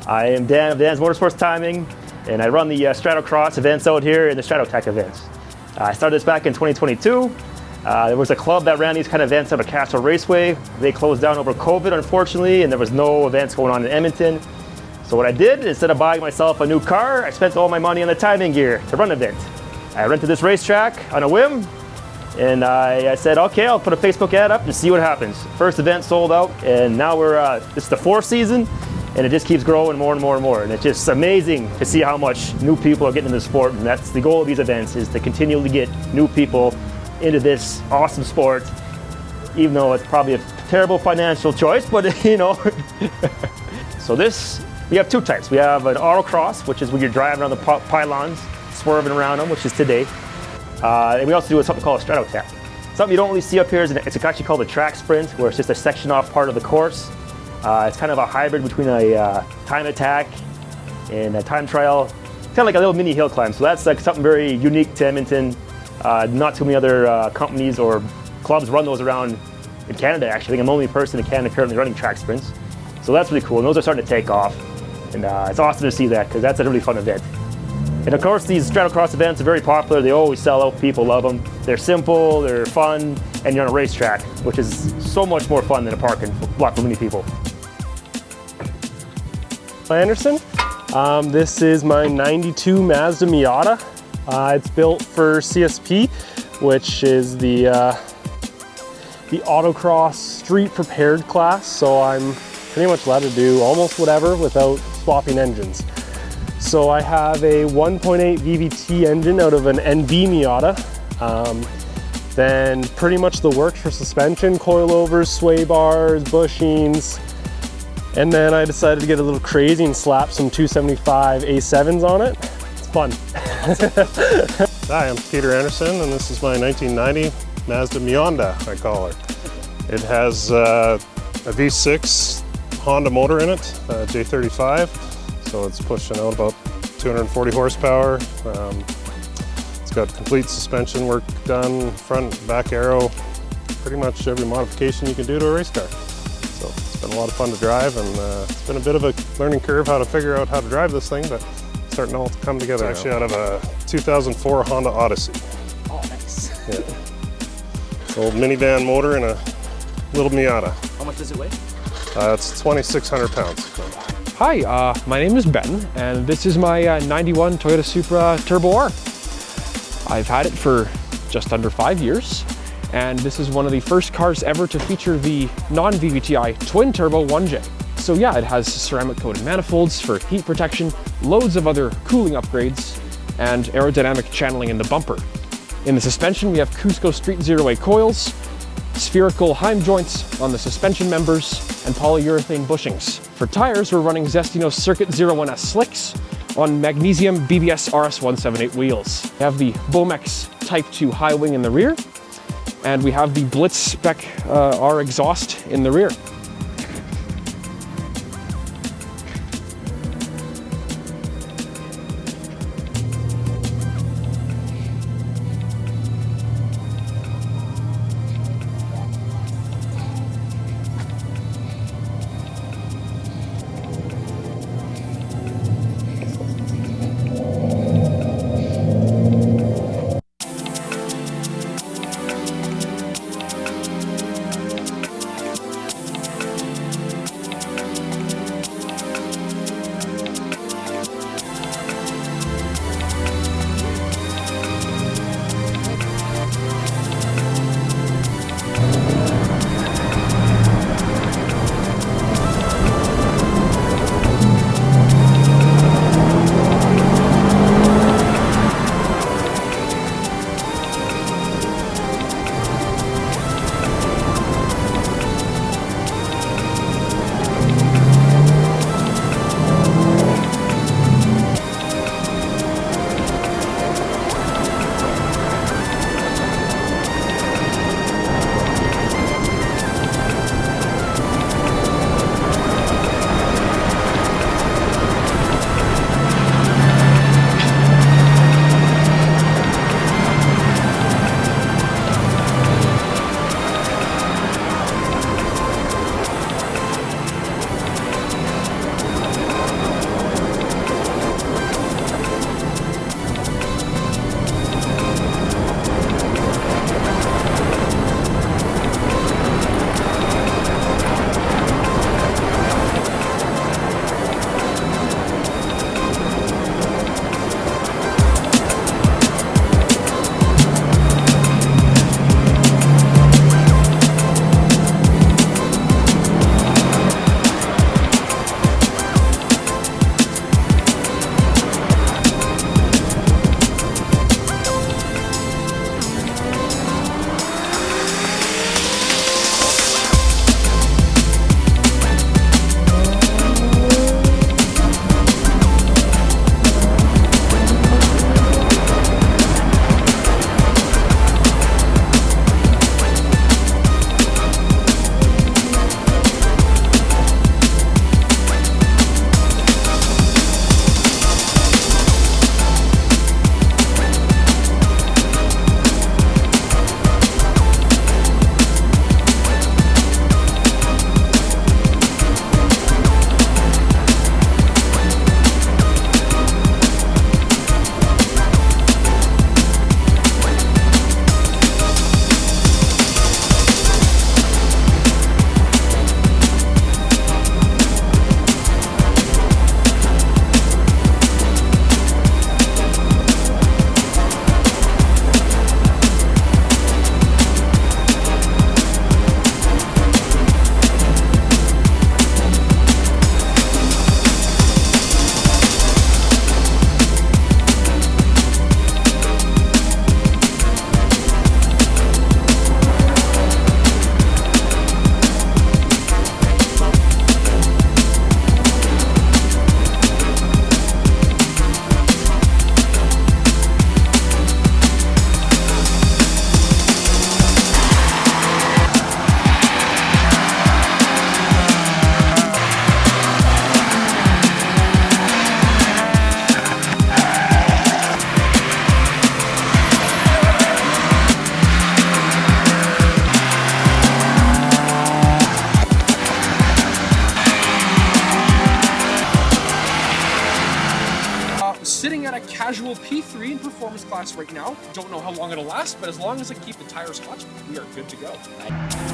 I am Dan of Dan's Motorsports Timing, and I run the Stratocross events out here and the Stratotech events. I started this back in 2022. There was a club that ran these kind of events out of Castle Raceway. They closed down over COVID, unfortunately, and there was no events going on in Edmonton. So what I did, instead of buying myself a new car, I spent all my money on the timing gear to run events. I rented this racetrack on a whim, and I said, okay, I'll put a Facebook ad up and see what happens. First event sold out, and now this is the 4th season, and it just keeps growing more and more and more. And it's just amazing to see how much new people are getting into the sport, and that's the goal of these events, is to continually get new people into this awesome sport, even though it's probably a terrible financial choice, but you know. So we have 2 types. We have an autocross, which is when you're driving around the pylons, swerving around them, which is today. And we also do something called a Stratotech. Something you don't really see up here is it's actually called a track sprint, where it's just a section off part of the course. It's kind of a hybrid between a time attack and a time trial. It's kind of like a little mini hill climb. So that's like something very unique to Edmonton. Not too many other companies or clubs run those around in Canada, actually. I think I'm the only person in Canada currently running track sprints. So that's really cool, and those are starting to take off. And it's awesome to see that, because that's a really fun event. And of course, these Stratocross events are very popular. They always sell out. People love them. They're simple, they're fun, and you're on a racetrack, which is so much more fun than a parking lot for many people. Anderson. This is my 92 Mazda Miata. It's built for CSP, which is the autocross street prepared class. So I'm pretty much allowed to do almost whatever without swapping engines. So I have a 1.8 VVT engine out of an NV Miata. Then pretty much the works for suspension, coilovers, sway bars, bushings. And then I decided to get a little crazy and slap some 275 A7s on it. It's fun. Hi, I'm Peter Anderson, and this is my 1990 Mazda Mianda, I call her. It has a V6 Honda motor in it, J35, so it's pushing out about 240 horsepower. It's got complete suspension work done, front, back aero, pretty much every modification you can do to a race car. So it's been a lot of fun to drive, and it's been a bit of a learning curve how to figure out how to drive this thing, but it's starting all to come together. It's actually out of a 2004 Honda Odyssey. Oh, nice. Yeah. Old minivan motor and a little Miata. How much does it weigh? It's 2,600 pounds. Hi, my name is Ben, and this is my 91 Toyota Supra Turbo R. I've had it for just under 5 years, and this is one of the first cars ever to feature the non-VVTi twin turbo 1J. So yeah, it has ceramic coated manifolds for heat protection, loads of other cooling upgrades, and aerodynamic channeling in the bumper. In the suspension, we have Cusco Street Zero-A coils, spherical Heim joints on the suspension members, and polyurethane bushings. For tires, we're running Zestino Circuit 01S slicks on magnesium BBS RS178 wheels. We have the Bomex Type 2 high wing in the rear, and we have the Blitz Spec R exhaust in the rear. casual P3 in performance class right now. Don't know how long it'll last, but as long as I keep the tires hot, we are good to go.